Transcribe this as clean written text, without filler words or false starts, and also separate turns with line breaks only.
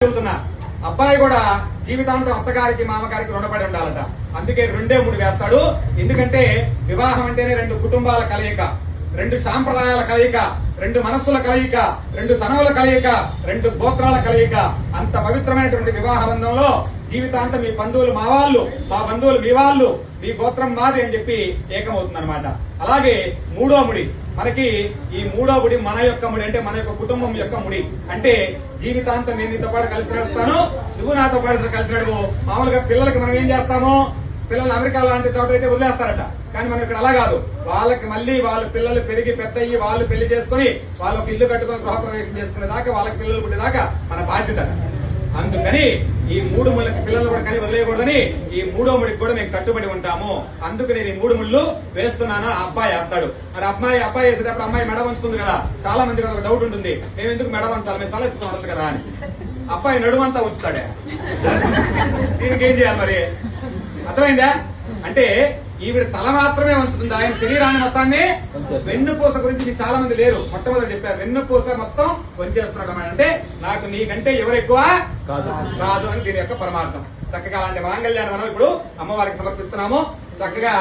చెబుతున్నా అబ్బాయి కూడా జీవితాంతం అత్తగారికి మామగారికి రుణపడి ఉండాలట. అందుకే 2 వేస్తాడు. ఎందుకంటే వివాహం అంటేనే 2 కుటుంబాల కలయిక, 2 సాంప్రదాయాల కలయిక, 2 మనస్సుల కలయిక, 2 తనవుల కలయిక, 2 గోత్రాల కలయిక. అంత పవిత్రమైనటువంటి వివాహ బంధంలో జీవితాంతం మీ బంధువులు మా వాళ్ళు, మా బంధువులు మీ వాళ్ళు, మీ గోత్రం మాది అని చెప్పి ఏకమవుతుందన్నమాట. అలాగే 3వ ముడి, మనకి ఈ 3వ ముడి మన యొక్క ముడి, అంటే మన యొక్క కుటుంబం యొక్క ముడి. అంటే జీవితాంతం నేను నీతో పాటు కలిసి నడుస్తాను, నువ్వు నాతో పాటు కలిసి నడువు. మామూలుగా పిల్లలకి మనం ఏం చేస్తాము, పిల్లలు అమెరికా లాంటి చోట అయితే వదిలేస్తారట. కానీ మనం ఇక్కడ అలా కాదు. వాళ్ళకి మళ్ళీ వాళ్ళ పిల్లలు పెరిగి పెద్దయ్యి వాళ్ళు పెళ్లి చేసుకుని వాళ్ళకి ఇల్లు కట్టుకుని గృహప్రవేశం చేసుకునే దాకా, వాళ్ళకి పిల్లలు పుట్టేదాకా మన బాధ్యత. అందుకని ఈ 3 ముళ్ళకి పిల్లలు కూడా కానీ వదిలేయకూడదని ఈ 3వ ముడికి కూడా మేము కట్టుబడి ఉంటాము. అందుకు నేను ఈ 3 ముళ్ళు వేస్తున్నాను. అబ్బాయి వేస్తాడు. మరి అబ్బాయి వేసేటప్పుడు అమ్మాయి మెడ వంచుతుంది కదా. చాలా మందికి ఒక డౌట్ ఉంటుంది, మేము ఎందుకు మెడ వంచాలి, మేము తల ఎత్తుకుని ఉండొచ్చు కదా అని. అబ్బాయి నడుమంతా ఉంచుతాడే, దీనికి ఏం చేయాలి మరి? అర్థమైందా? అంటే ఈవిడ తల మాత్రమే వంచుతుంది, ఆయన శరీరాన్ని మొత్తాన్ని. వెన్నుపూస గురించి మీకు చాలా మంది లేరు, మొట్టమొదటి చెప్పారు. వెన్నుపూస మొత్తం వంచేస్తున్నాడు అన్నమాట. అంటే నాకు నీకంటే ఎవరెక్కువ కాదు అని దీని యొక్క పరమార్థం. చక్కగా అలాంటి మాంగళ్యాన్ని మనం ఇప్పుడు అమ్మవారికి సమర్పిస్తున్నాము. చక్కగా